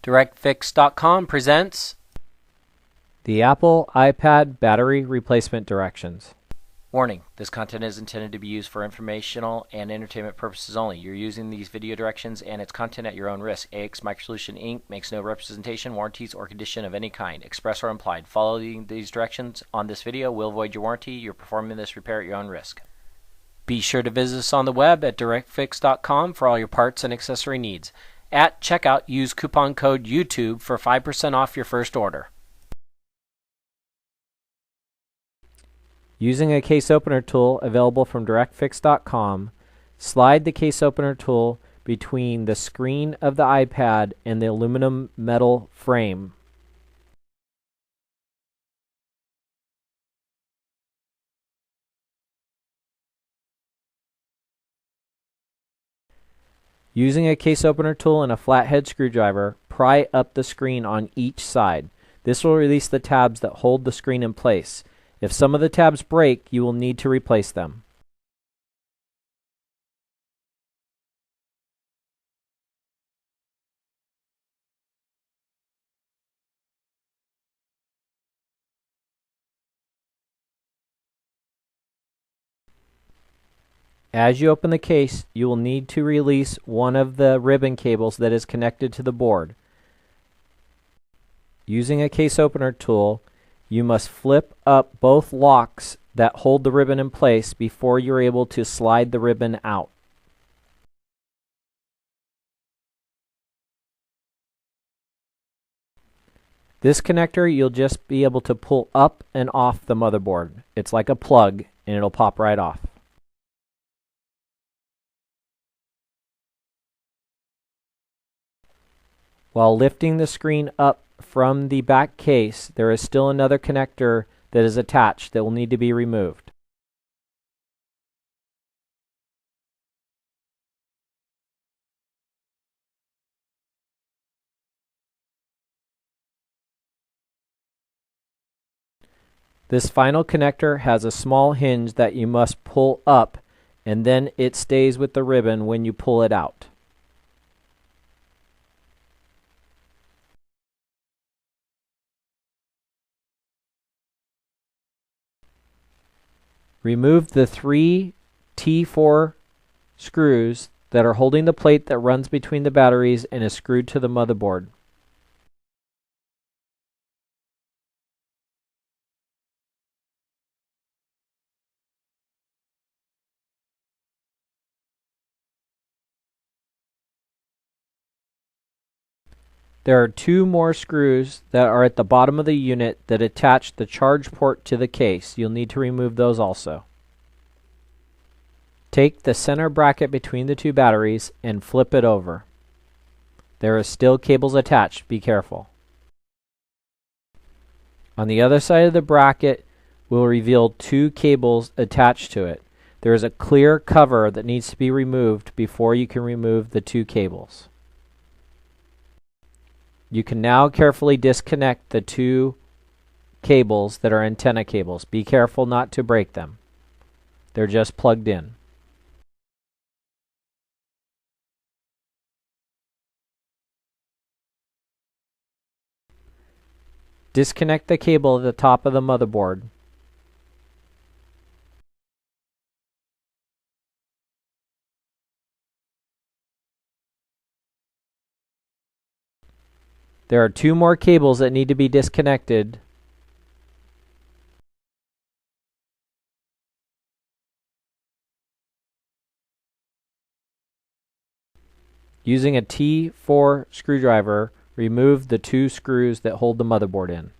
DirectFix.com presents The Apple iPad Battery Replacement Directions. Warning, this content is intended to be used for informational and entertainment purposes only. You're using these video directions and its content at your own risk. AX Microsolution Inc. makes no representation, warranties, or condition of any kind, express or implied. Following these directions on this video will void your warranty. You're performing this repair at your own risk. Be sure to visit us on the web at DirectFix.com for all your parts and accessory needs. At checkout, use coupon code YouTube for 5% off your first order. Using a case opener tool available from DirectFix.com, slide the case opener tool between the screen of the iPad and the aluminum metal frame. Using a case opener tool and a flathead screwdriver, pry up the screen on each side. This will release the tabs that hold the screen in place. If some of the tabs break, you will need to replace them. As you open the case, you will need to release one of the ribbon cables that is connected to the board. Using a case opener tool, you must flip up both locks that hold the ribbon in place before you're able to slide the ribbon out. This connector you'll just be able to pull up and off the motherboard. It's like a plug and it'll pop right off. While lifting the screen up from the back case, there is still another connector that is attached that will need to be removed. This final connector has a small hinge that you must pull up, and then it stays with the ribbon when you pull it out. Remove the 3 T4 screws that are holding the plate that runs between the batteries and is screwed to the motherboard. There are 2 more screws that are at the bottom of the unit that attach the charge port to the case. You'll need to remove those also. Take the center bracket between the 2 batteries and flip it over. There are still cables attached. Be careful. On the other side of the bracket will reveal 2 cables attached to it. There is a clear cover that needs to be removed before you can remove the 2 cables. You can now carefully disconnect the 2 cables that are antenna cables. Be careful not to break them. They're just plugged in. Disconnect the cable at the top of the motherboard. There are 2 more cables that need to be disconnected. Using a T4 screwdriver, remove the 2 screws that hold the motherboard in.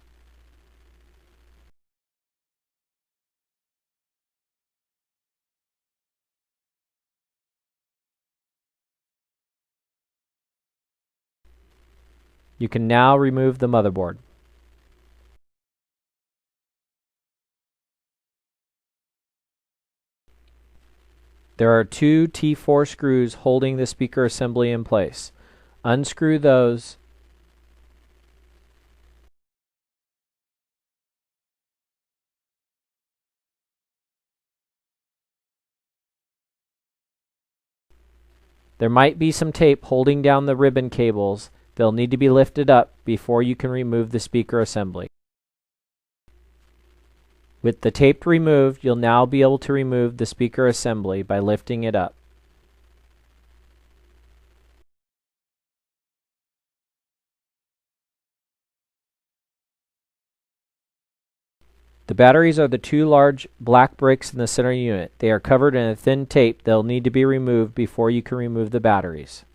You can now remove the motherboard. There are 2 T4 screws holding the speaker assembly in place. Unscrew those . There might be some tape holding down the ribbon cables They'll need to be lifted up before you can remove the speaker assembly. With the tape removed, you'll now be able to remove the speaker assembly by lifting it up. The batteries are the two large black bricks in the center unit. They are covered in a thin tape. They'll need to be removed before you can remove the batteries.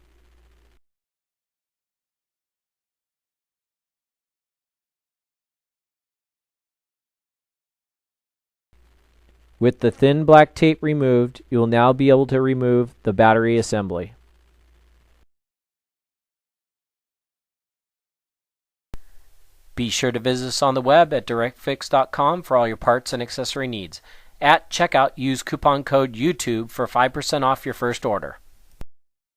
With the thin black tape removed, you will now be able to remove the battery assembly. Be sure to visit us on the web at directfix.com for all your parts and accessory needs. At checkout, use coupon code YouTube for 5% off your first order.